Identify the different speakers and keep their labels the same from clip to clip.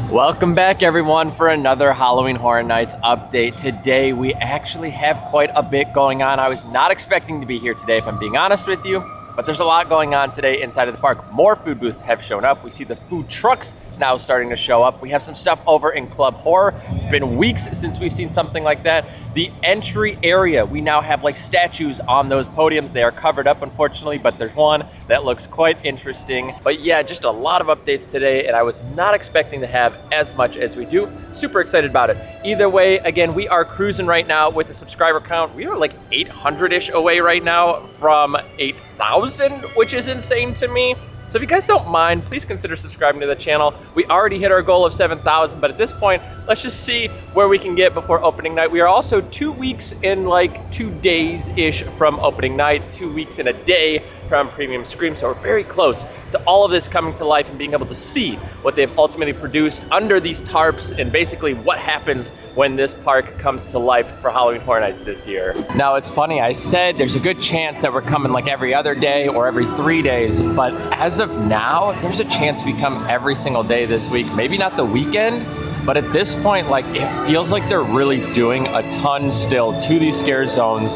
Speaker 1: Welcome back everyone for another Halloween Horror Nights update. Today we actually have quite a bit going on. I was not expecting to be here today, if I'm being honest with you, but there's a lot going on today inside of the park. More food booths have shown up. We see the food trucks now starting to show up. We have some stuff over in Club Horror. It's been weeks since we've seen something like that. The entry area, we now have like statues on those podiums. They are covered up, unfortunately, but there's one that looks quite interesting. But yeah, just a lot of updates today, and I was not expecting to have as much as we do. Super excited about it. Either way, again, we are cruising right now with the subscriber count. We are like 800-ish away right now from 8,000, which is insane to me. So if you guys don't mind, please consider subscribing to the channel. We already hit our goal of 7,000, but at this point, let's just see where we can get before opening night. We are also 2 weeks in like 2 days-ish from opening night, 2 weeks in a day from Premium Scream, so we're very close to all of this coming to life and being able to see what they've ultimately produced under these tarps and basically what happens when this park comes to life for Halloween Horror Nights this year. Now it's funny, I said there's a good chance that we're coming like every other day or every 3 days, but as of now, there's a chance we come every single day this week. Maybe not the weekend, but at this point, like it feels like they're really doing a ton still to these scare zones.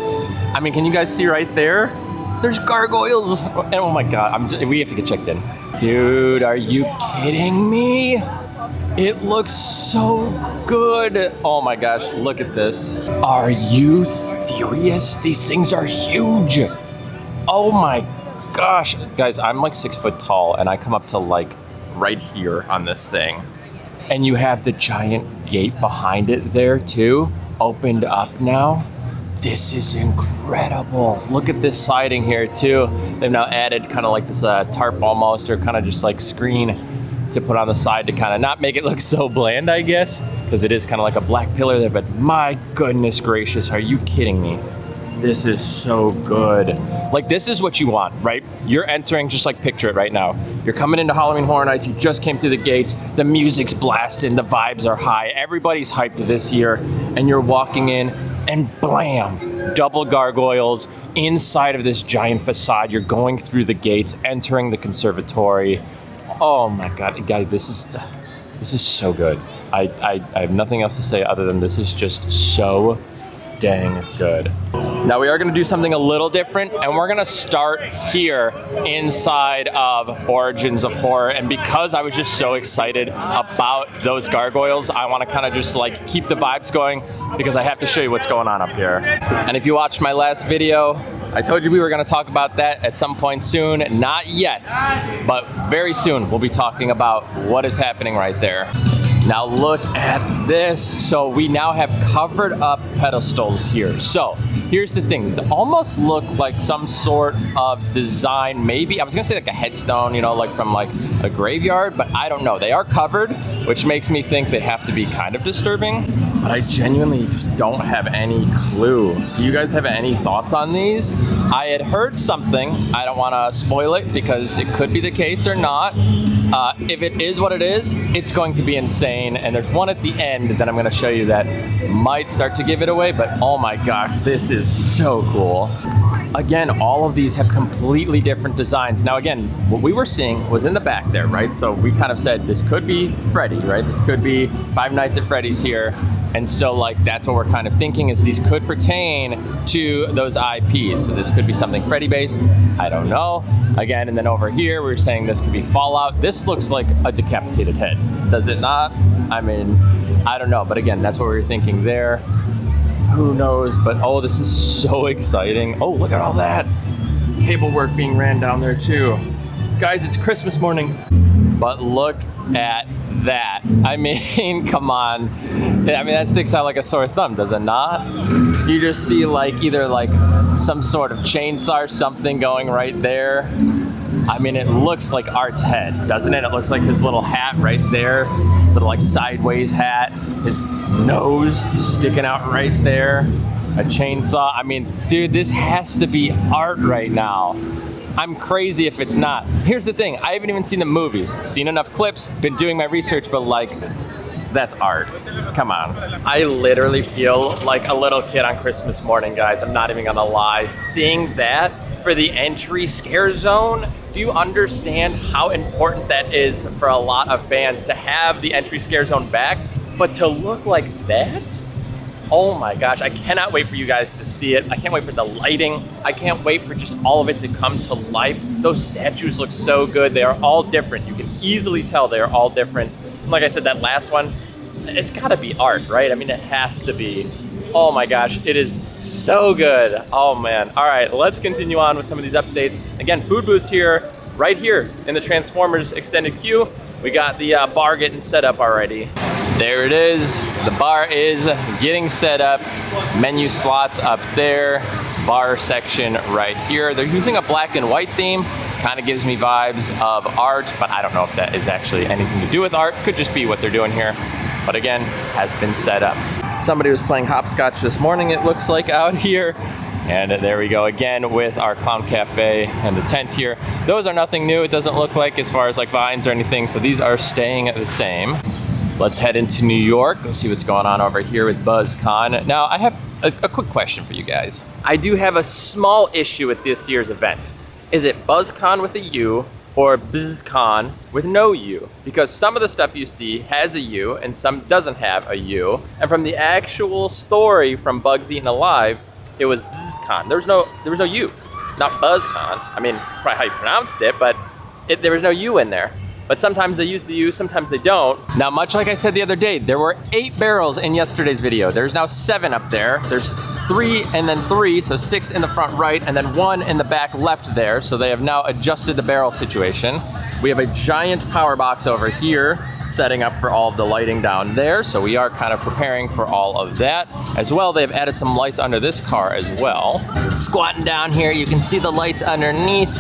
Speaker 1: I mean, can you guys see right there? There's gargoyles. And oh my God, we have to get checked in. Dude, are you kidding me? It looks so good. Oh my gosh, look at this. Are you serious? These things are huge. Oh my gosh. Guys, I'm like 6 foot tall and I come up to like right here on this thing. And you have the giant gate behind it there too, opened up now. This is incredible. Look at this siding here too. They've now added kind of like this tarp almost, or kind of just like screen to put on the side to kind of not make it look so bland, I guess, because it is kind of like a black pillar there, but my goodness gracious, are you kidding me? This is so good. Like, this is what you want, right? You're entering, just like picture it right now. You're coming into Halloween Horror Nights, you just came through the gates, the music's blasting, the vibes are high, everybody's hyped this year, and you're walking in, and blam, double gargoyles inside of this giant facade. You're going through the gates, entering the conservatory. Oh my God, guys, this is so good. I have nothing else to say other than this is just so dang good. Now we are gonna do something a little different, and we're gonna start here inside of Origins of Horror. And because I was just so excited about those gargoyles, I wanna kind of just like keep the vibes going because I have to show you what's going on up here. And if you watched my last video, I told you we were gonna talk about that at some point soon. Not yet, but very soon we'll be talking about what is happening right there. Now look at this. So we now have covered up pedestals here. So here's the thing, these almost look like some sort of design, maybe, I was gonna say like a headstone, you know, like from like a graveyard, but I don't know. They are covered, which makes me think they have to be kind of disturbing, but I genuinely just don't have any clue. Do you guys have any thoughts on these? I had heard something, I don't wanna spoil it because it could be the case or not. If it is what it is, it's going to be insane. And there's one at the end that I'm gonna show you that might start to give it away, but oh my gosh, this is so cool. Again, all of these have completely different designs. Now again, what we were seeing was in the back there, right? So we kind of said this could be Freddy, right? This could be Five Nights at Freddy's here. And so like that's what we're kind of thinking, is these could pertain to those IPs. So this could be something Freddy based, I don't know. Again, and then over here, we were saying this could be Fallout. This looks like a decapitated head, does it not? I mean, I don't know, but again, that's what we were thinking there. Who knows, but oh, this is so exciting. Oh, look at all that. Cable work being ran down there too. Guys, it's Christmas morning. But look at that. I mean, come on. I mean, that sticks out like a sore thumb, does it not? You just see like either like some sort of chainsaw or something going right there. I mean, it looks like Art's head, doesn't it? It looks like his little hat right there. His little like sideways hat. His nose sticking out right there. A chainsaw. I mean, dude, this has to be Art right now. I'm crazy if it's not. Here's the thing, I haven't even seen the movies. Seen enough clips, been doing my research, but like, That's art. Come on. I literally feel like a little kid on Christmas morning, guys. I'm not even gonna lie. Seeing that for the entry scare zone, do you understand how important that is for a lot of fans to have the entry scare zone back? But to look like that? Oh my gosh, I cannot wait for you guys to see it. I can't wait for the lighting. I can't wait for just all of it to come to life. Those statues look so good. They are all different. You can easily tell they are all different. And like I said, that last one, it's gotta be art, right? I mean, it has to be. Oh my gosh, it is so good. Oh man. All right, let's continue on with some of these updates. Again, food booths here, right here in the Transformers extended queue. We got the bar getting set up already. There it is. The bar is getting set up. Menu slots up there. Bar section right here. They're using a black and white theme. Kind of gives me vibes of art, but I don't know if that is actually anything to do with art. Could just be what they're doing here. But again, has been set up. Somebody was playing hopscotch this morning, it looks like, out here. And there we go again with our Clown Cafe and the tent here. Those are nothing new, it doesn't look like, as far as like vines or anything. So these are staying the same. Let's head into New York, go see what's going on over here with BuzzCon. Now, I have a quick question for you guys. I do have a small issue with this year's event. Is it BuzzCon with a U or BuzzCon with no U? Because some of the stuff you see has a U and some doesn't have a U. And from the actual story from Bugs Eaten Alive, it was BuzzCon. There was no U, not BuzzCon. I mean, it's probably how you pronounced it, but there was no U in there. But sometimes they use the U, sometimes they don't. Now, much like I said the other day, there were 8 barrels in yesterday's video. There's now 7 up there. There's 3 and then 3, so 6 in the front right, and then 1 in the back left there. So they have now adjusted the barrel situation. We have a giant power box over here, setting up for all of the lighting down there. So we are kind of preparing for all of that. As well, they've added some lights under this car as well. Squatting down here, you can see the lights underneath.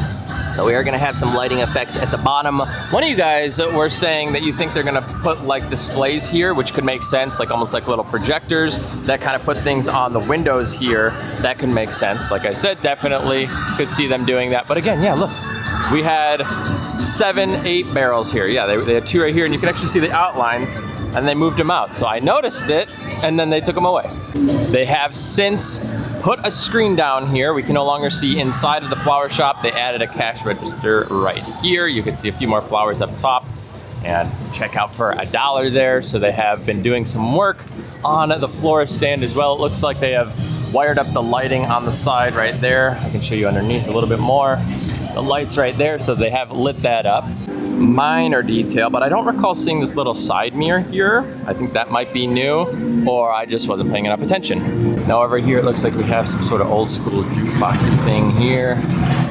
Speaker 1: So we are gonna have some lighting effects at the bottom. One of you guys were saying that you think they're gonna put like displays here, which could make sense, like almost like little projectors that kind of put things on the windows here. That could make sense. Like I said, definitely could see them doing that. But again, yeah, look, we had 7, 8 barrels here. Yeah, they had 2 right here, and you can actually see the outlines, and they moved them out. So I noticed it, and then they took them away. They have since put a screen down here. We can no longer see inside of the flower shop. They added a cash register right here. You can see a few more flowers up top and check out for $1 there. So they have been doing some work on the florist stand as well. It looks like they have wired up the lighting on the side right there. I can show you underneath a little bit more. The lights right there, so they have lit that up. Minor detail, but I don't recall seeing this little side mirror here. I think that might be new, or I just wasn't paying enough attention. Now over here, it looks like we have some sort of old school jukeboxy thing here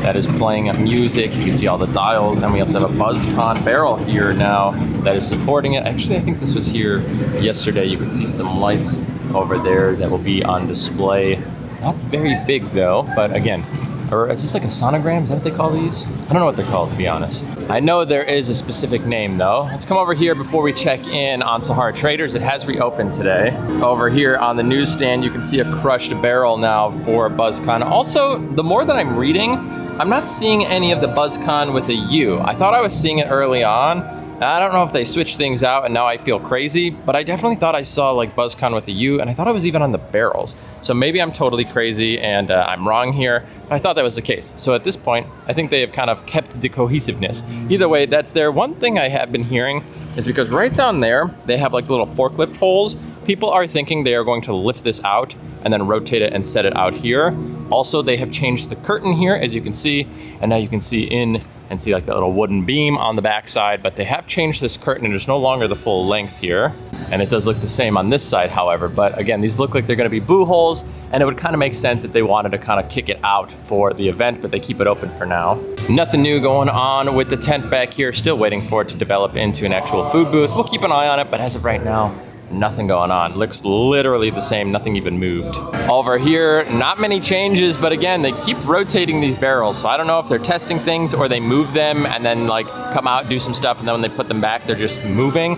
Speaker 1: that is playing music. You can see all the dials, and we also have a BuzzCon barrel here now that is supporting it. Actually, I think this was here yesterday. You can see some lights over there that will be on display. Not very big though, but again, or is this like a sonogram? Is that what they call these? I don't know what they're called, to be honest. I know there is a specific name though. Let's come over here before we check in on Sahara Traders. It has reopened today. Over here on the newsstand, you can see a crushed barrel now for BuzzCon. Also, the more that I'm reading, I'm not seeing any of the BuzzCon with a U. I thought I was seeing it early on. I don't know if they switched things out and now I feel crazy, but I definitely thought I saw like BuzzCon with a U, and I thought it was even on the barrels. So maybe I'm totally crazy and I'm wrong here, but I thought that was the case. So at this point, I think they have kind of kept the cohesiveness. Either way, that's there. One thing I have been hearing is because right down there, they have like little forklift holes. People are thinking they are going to lift this out and then rotate it and set it out here. Also, they have changed the curtain here, as you can see, and now you can see in and see like that little wooden beam on the back side, but they have changed this curtain and it's no longer the full length here. And it does look the same on this side, however, but again, these look like they're gonna be boo holes, and it would kind of make sense if they wanted to kind of kick it out for the event, but they keep it open for now. Nothing new going on with the tent back here, still waiting for it to develop into an actual food booth. We'll keep an eye on it, but as of right now, nothing going on. Looks literally the same, nothing even moved. Over here, not many changes, but again, they keep rotating these barrels. So I don't know if they're testing things or they move them and then like come out, do some stuff, and then when they put them back, they're just moving.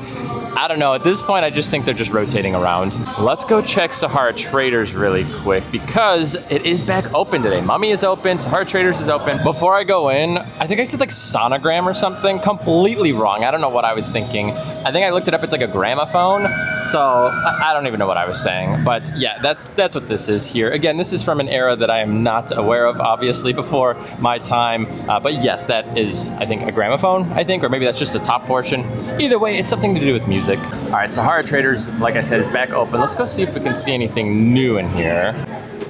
Speaker 1: I don't know. At this point, I just think they're just rotating around. Let's go check Sahara Traders really quick because it is back open today. Mummy is open. Sahara Traders is open. Before I go in, I think I said like sonogram or something. Completely wrong. I don't know what I was thinking. I think I looked it up. It's like a gramophone. So I don't even know what I was saying. But yeah, that's what this is here. Again, this is from an era that I am not aware of, obviously, before my time. But yes, that is, I think, a gramophone, I think, or maybe that's just the top portion. Either way, it's something to do with music. All right, Sahara Traders, like I said, is back open. Let's go see if we can see anything new in here.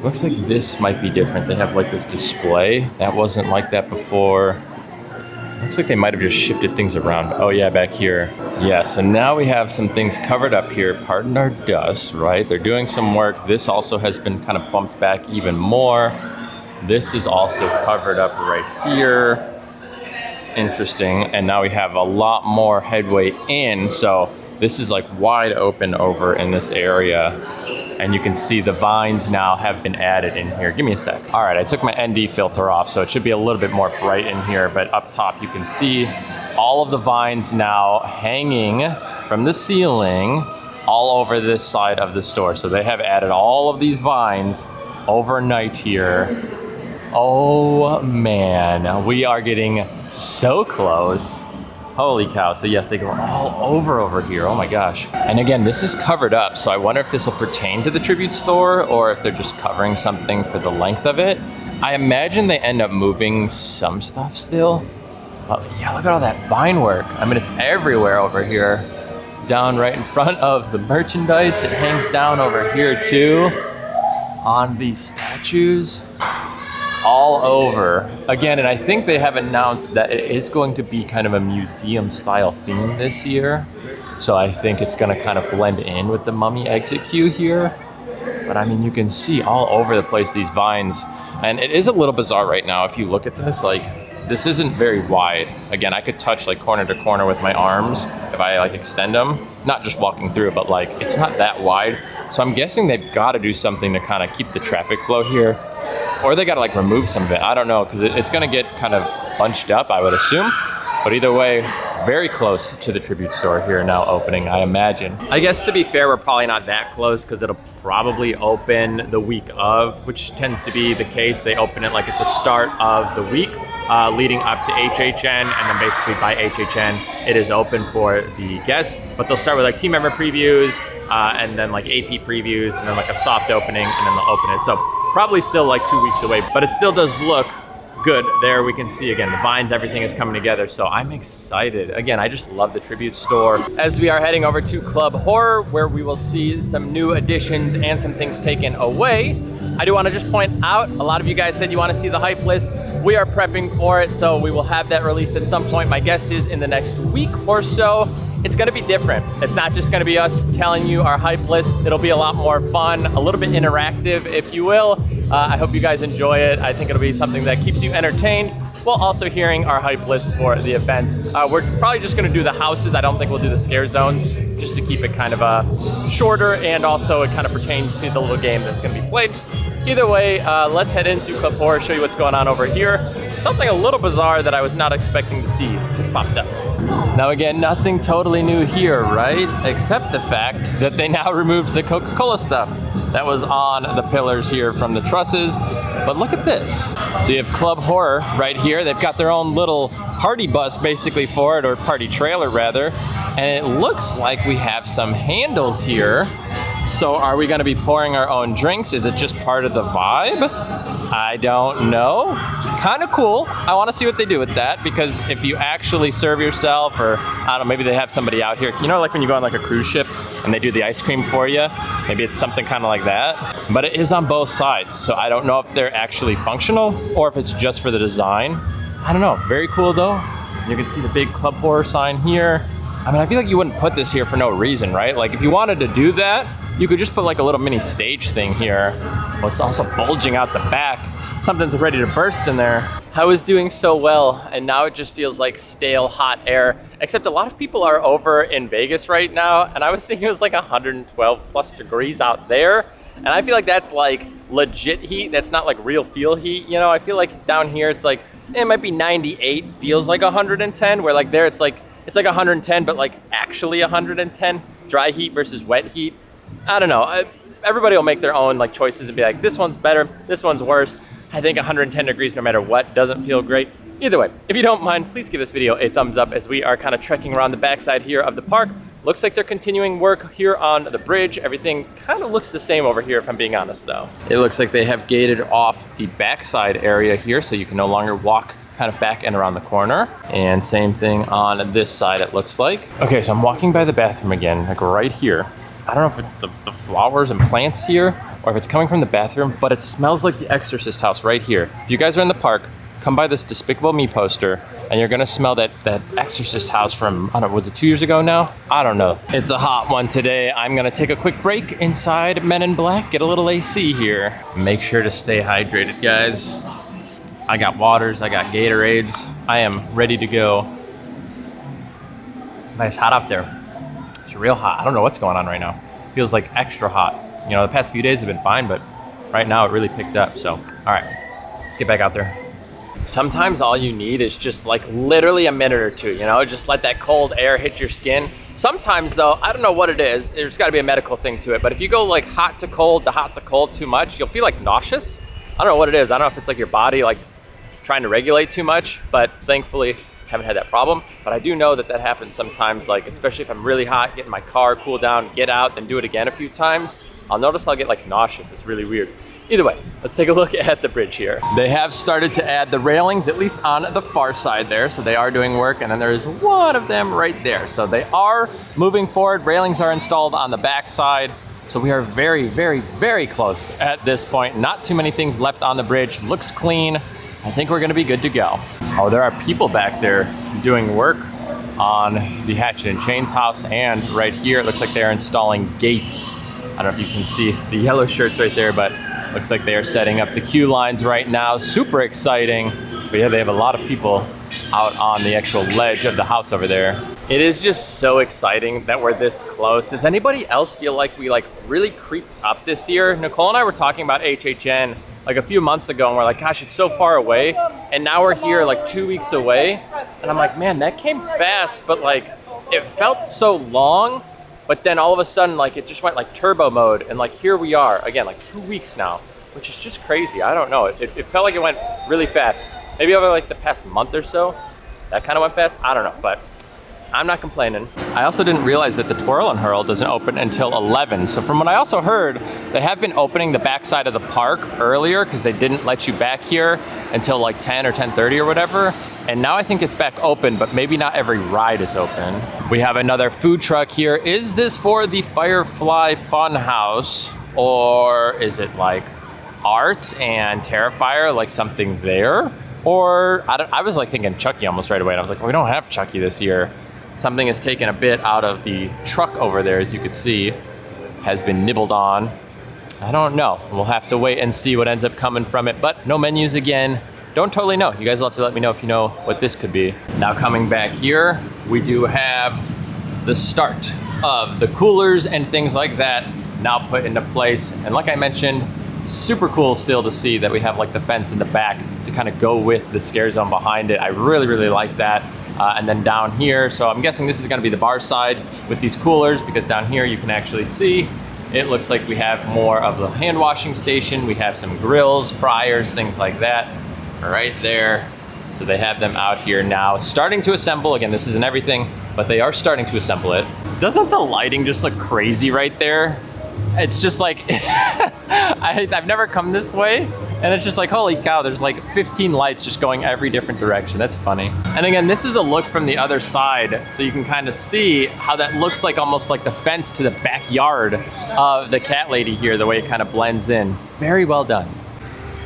Speaker 1: Looks like this might be different. They have like this display. That wasn't like that before. Looks like they might have just shifted things around. Oh yeah, back here. Yeah, so now we have some things covered up here. Pardon our dust, right? They're doing some work. This also has been kind of bumped back even more. This is also covered up right here. Interesting. And now we have a lot more headway in. So this is like wide open over in this area. And you can see the vines now have been added in here. Give me a sec. All right, I took my ND filter off, so it should be a little bit more bright in here, but up top you can see all of the vines now hanging from the ceiling all over this side of the store. So they have added all of these vines overnight here. Oh man, we are getting so close. Holy cow. So yes, they go all over here. Oh my gosh. And again, this is covered up. So I wonder if this will pertain to the tribute store or if they're just covering something for the length of it. I imagine they end up moving some stuff still. But yeah, look at all that vine work. I mean, it's everywhere over here. Down right in front of the merchandise. It hangs down over here too. On these statues. All over. Again, and I think they have announced that it is going to be kind of a museum style theme this year. So I think it's gonna kind of blend in with the Mummy exit queue here. But I mean, you can see all over the place these vines. And it is a little bizarre right now if you look at this, like this isn't very wide. Again, I could touch like corner to corner with my arms if I like extend them. Not just walking through, but like it's not that wide. So I'm guessing they've got to do something to kind of keep the traffic flow here. Or they got to like remove some of it. I don't know, because it's going to get kind of bunched up, I would assume. But either way, very close to the tribute store here now opening, I imagine. I guess to be fair, we're probably not that close because it'll probably open the week of, which tends to be the case. They open it like at the start of the week, leading up to HHN, and then basically by HHN, it is open for the guests. But they'll start with like team member previews, and then like AP previews, and then like a soft opening, and then they'll open it. So probably still like 2 weeks away, but it still does look good. There we can see again the vines, everything is coming together, so I'm excited. Again, I just love the tribute store. As we are heading over to Club Horror, where we will see some new additions and some things taken away, I do want to just point out, a lot of you guys said you want to see the hype list. We are prepping for it, so we will have that released at some point. My guess is in the next week or so. It's going to be different. It's not just going to be us telling you our hype list. It'll be a lot more fun, a little bit interactive, if you will. I hope you guys enjoy it. I think it'll be something that keeps you entertained while also hearing our hype list for the event. We're probably just going to do the houses. I don't think we'll do the scare zones, just to keep it kind of shorter, and also it kind of pertains to the little game that's going to be played. Either way, let's head into Club Horror, show you what's going on over here. Something a little bizarre that I was not expecting to see has popped up. Now again, nothing totally new here, right? Except the fact that they now removed the Coca-Cola stuff that was on the pillars here from the trusses. But look at this. So you have Club Horror right here. They've got their own little party bus basically for it, or party trailer rather. And it looks like we have some handles here. So are we gonna be pouring our own drinks? Is it just part of the vibe? I don't know. Kind of cool. I want to see what they do with that, because if you actually serve yourself, or I don't know, maybe they have somebody out here, you know, like when you go on like a cruise ship and they do the ice cream for you, maybe it's something kind of like that. But it is on both sides, so I don't know if they're actually functional or if it's just for the design. I don't know. Very cool though. You can see the big Club Horror sign here. I mean, I feel like you wouldn't put this here for no reason, right? Like if you wanted to do that, you could just put like a little mini stage thing here. Well, it's also bulging out the back. Something's ready to burst in there. I was doing so well, and now it just feels like stale hot air, except a lot of people are over in Vegas right now, and I was thinking it was like 112 plus degrees out there. And I feel like that's like legit heat. That's not like real feel heat. You know, I feel like down here it's like, it might be 98, feels like 110, where like there it's like It's like 110, but like actually 110. Dry heat versus wet heat. I don't know. Everybody will make their own like choices and be like, this one's better, this one's worse. I think 110 degrees no matter what doesn't feel great. Either way, if you don't mind, please give this video a thumbs up as we are kind of trekking around the backside here of the park. Looks like they're continuing work here on the bridge. Everything kind of looks the same over here if I'm being honest though. It looks like they have gated off the backside area here so you can no longer walk kind of back and around the corner. And same thing on this side it looks like. Okay, so I'm walking by the bathroom again, like right here. I don't know if it's the flowers and plants here or if it's coming from the bathroom, but it smells like the Exorcist house right here. If you guys are in the park, come by this Despicable Me poster and you're gonna smell that Exorcist house from, I don't know, was it 2 years ago now? I don't know. It's a hot one today. I'm gonna take a quick break inside Men in Black, get a little AC here. Make sure to stay hydrated, guys. I got waters, I got Gatorades. I am ready to go. But it's hot out there. It's real hot. I don't know what's going on right now. Feels like extra hot. You know, the past few days have been fine, but right now it really picked up. So, all right, let's get back out there. Sometimes all you need is just like literally a minute or two, you know, just let that cold air hit your skin. Sometimes though, I don't know what it is, there's gotta be a medical thing to it, but if you go like hot to cold too much, you'll feel like nauseous. I don't know what it is. I don't know if it's like your body like trying to regulate too much, but thankfully haven't had that problem. But I do know that happens sometimes, like especially if I'm really hot, get in my car, cool down, get out, then do it again a few times. I'll notice I'll get like nauseous. It's really weird. Either way, let's take a look at the bridge here. They have started to add the railings, at least on the far side there. So they are doing work, and then there's one of them right there. So they are moving forward. Railings are installed on the back side. So we are very, very, very close at this point. Not too many things left on the bridge. Looks clean. I think we're gonna be good to go. Oh, there are people back there doing work on the Hatchet and Chains house, and right here it looks like they're installing gates. I don't know if you can see the yellow shirts right there, but looks like they are setting up the queue lines right now. Super exciting. But yeah, they have a lot of people out on the actual ledge of the house over there. It is just so exciting that we're this close. Does anybody else feel like we like really creeped up this year? Nicole and I were talking about HHN like a few months ago, and we're like, gosh, it's so far away. And now we're here like 2 weeks away. And I'm like, man, that came fast, but like it felt so long. But then all of a sudden, like it just went like turbo mode, and like here we are again, like 2 weeks now, which is just crazy. I don't know. It felt like it went really fast. Maybe over like the past month or so, that kind of went fast. I don't know, but I'm not complaining. I also didn't realize that the Twirl and Hurl doesn't open until 11. So from what I also heard, they have been opening the backside of the park earlier because they didn't let you back here until like 10 or 10:30 or whatever. And now I think it's back open, but maybe not every ride is open. We have another food truck here. Is this for the Firefly Fun House, or is it like Art and Terrifier, like something there? Or I was like thinking Chucky almost right away, and I was like, well, we don't have Chucky this year. Something has taken a bit out of the truck over there, as you can see, has been nibbled on. I don't know. We'll have to wait and see what ends up coming from it, but no menus again. Don't totally know. You guys will have to let me know if you know what this could be. Now coming back here, we do have the start of the coolers and things like that now put into place. And like I mentioned, super cool still to see that we have like the fence in the back to kind of go with the scare zone behind it. I really, really like that. And then down here, so I'm guessing this is gonna be the bar side with these coolers, because down here you can actually see, it looks like we have more of the hand washing station. We have some grills, fryers, things like that right there. So they have them out here now, starting to assemble. Again, this isn't everything, but they are starting to assemble it. Doesn't the lighting just look crazy right there? It's just like, I've never come this way, and it's just like, holy cow, there's like 15 lights just going every different direction. That's funny. And again, this is a look from the other side, so you can kind of see how that looks like almost like the fence to the backyard of the cat lady here, the way it kind of blends in. Very well done.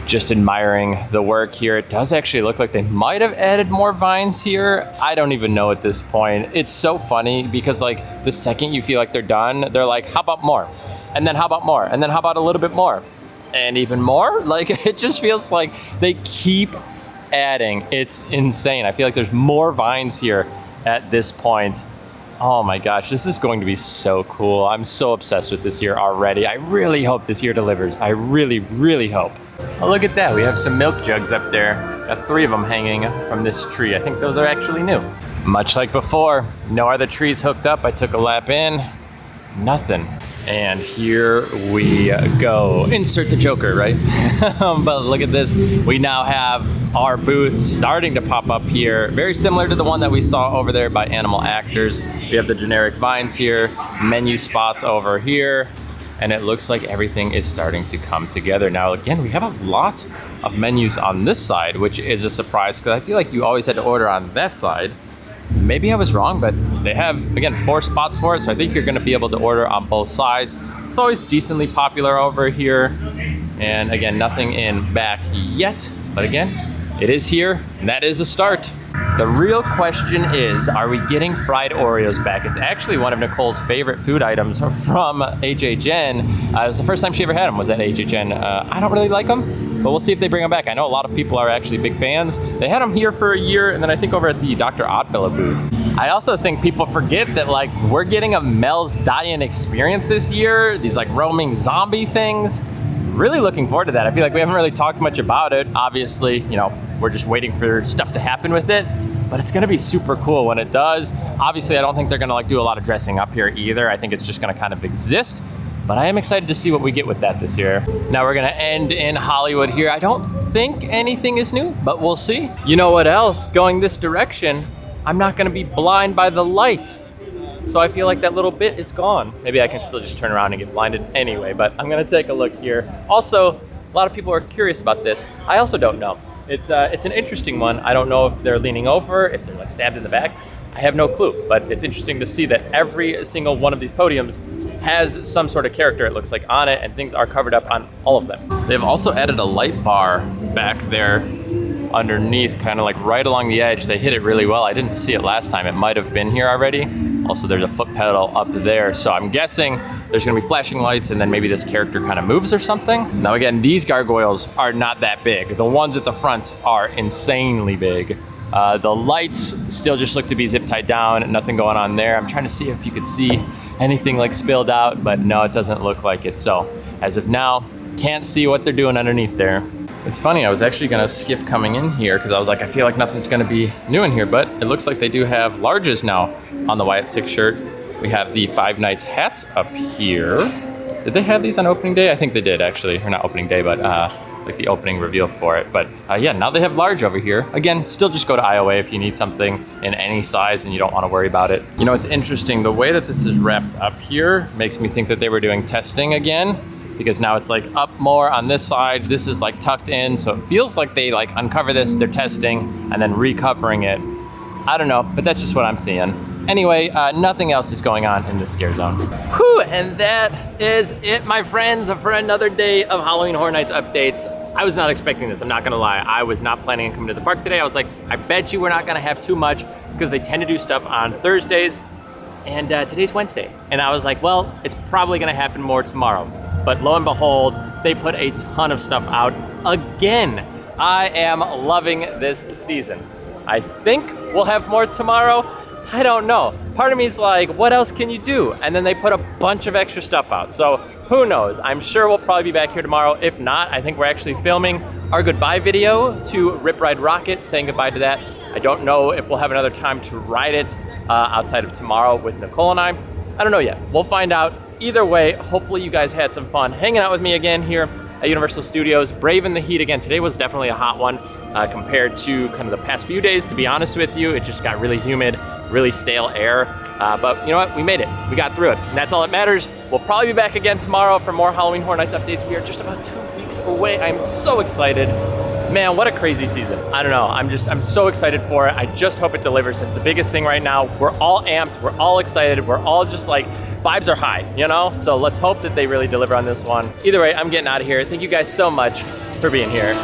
Speaker 1: Just admiring the work here. It does actually look like they might have added more vines here. I don't even know at this point. It's so funny because like the second you feel like they're done, they're like, how about more? And then how about more? And then how about a little bit more? And even more? Like it just feels like they keep adding. It's insane. I feel like there's more vines here at this point. Oh my gosh, this is going to be so cool. I'm so obsessed with this year already. I really hope this year delivers. I really, really hope. Oh, look at that. We have some milk jugs up there. Got 3 of them hanging from this tree. I think those are actually new. Much like before, no other trees hooked up. I took a lap in, nothing. And here we go. Insert the Joker, right? But look at this. We now have our booth starting to pop up here. Very similar to the one that we saw over there by Animal Actors. We have the generic vines here, menu spots over here, and it looks like everything is starting to come together. Now, again, we have a lot of menus on this side, which is a surprise because I feel like you always had to order on that side. Maybe I was wrong, but they have, again, 4 spots for it, so I think you're gonna be able to order on both sides. It's always decently popular over here. And again, nothing in back yet, but again, it is here, and that is a start. The real question is, are we getting fried Oreos back? It's actually one of Nicole's favorite food items from HHN. It was the first time she ever had them, was at HHN. I don't really like them, but we'll see if they bring them back. I know a lot of people are actually big fans. They had them here for a year, and then I think over at the Dr. Oddfellow booth. I also think people forget that, like, we're getting a Mel's Die-In experience this year, these like roaming zombie things. Really looking forward to that. I feel like we haven't really talked much about it. Obviously, you know, we're just waiting for stuff to happen with it, but it's gonna be super cool when it does. Obviously, I don't think they're gonna like do a lot of dressing up here either. I think it's just gonna kind of exist, but I am excited to see what we get with that this year. Now we're gonna end in Hollywood here. I don't think anything is new, but we'll see. You know what else? Going this direction, I'm not gonna be blind by the light. So I feel like that little bit is gone. Maybe I can still just turn around and get blinded anyway, but I'm gonna take a look here. Also, a lot of people are curious about this. I also don't know. It's an interesting one. I don't know if they're leaning over, if they're like stabbed in the back. I have no clue, but it's interesting to see that every single one of these podiums has some sort of character, it looks like, on it, and things are covered up on all of them. They've also added a light bar back there underneath, kind of like right along the edge. They hit it really well. I didn't see it last time. It might have been here already. Also, there's a foot pedal up there. So I'm guessing there's gonna be flashing lights and then maybe this character kind of moves or something. Now again, these gargoyles are not that big. The ones at the front are insanely big. The lights still just look to be zip tied down, nothing going on there. I'm trying to see if you could see anything like spilled out, but no, it doesn't look like it. So as of now, can't see what they're doing underneath there. It's funny, I was actually gonna skip coming in here because I was like, I feel like nothing's gonna be new in here, but it looks like they do have larges now on the Wyatt Six shirt. We have the Five Nights hats up here. Did they have these on opening day? I think they did actually, or not opening day, but like the opening reveal for it. But yeah, now they have large over here. Again, still just go to IOA if you need something in any size and you don't wanna worry about it. You know, it's interesting, the way that this is wrapped up here makes me think that they were doing testing again, because now it's like up more on this side. This is like tucked in, so it feels like they like uncover this, they're testing, and then recovering it. I don't know, but that's just what I'm seeing. Anyway, nothing else is going on in this scare zone. Whew, and that is it, my friends, for another day of Halloween Horror Nights updates. I was not expecting this, I'm not gonna lie. I was not planning on coming to the park today. I was like, I bet you we're not gonna have too much because they tend to do stuff on Thursdays, and today's Wednesday. And I was like, well, it's probably gonna happen more tomorrow. But lo and behold, they put a ton of stuff out again. I am loving this season. I think we'll have more tomorrow. I don't know. Part of me is like, what else can you do? And then they put a bunch of extra stuff out. So who knows? I'm sure we'll probably be back here tomorrow. If not, I think we're actually filming our goodbye video to Rip Ride Rocket, saying goodbye to that. I don't know if we'll have another time to ride it outside of tomorrow with Nicole and I. I don't know yet. We'll find out. Either way, hopefully you guys had some fun hanging out with me again here at Universal Studios, braving the heat again. Today was definitely a hot one compared to kind of the past few days, to be honest with you. It just got really humid, really stale air. But you know what? We made it. We got through it. And that's all that matters. We'll probably be back again tomorrow for more Halloween Horror Nights updates. We are just about 2 weeks away. I'm so excited. Man, what a crazy season. I don't know. I'm so excited for it. I just hope it delivers. That's the biggest thing right now. We're all amped. We're all excited. We're all just like, vibes are high, you know? So let's hope that they really deliver on this one. Either way, I'm getting out of here. Thank you guys so much for being here.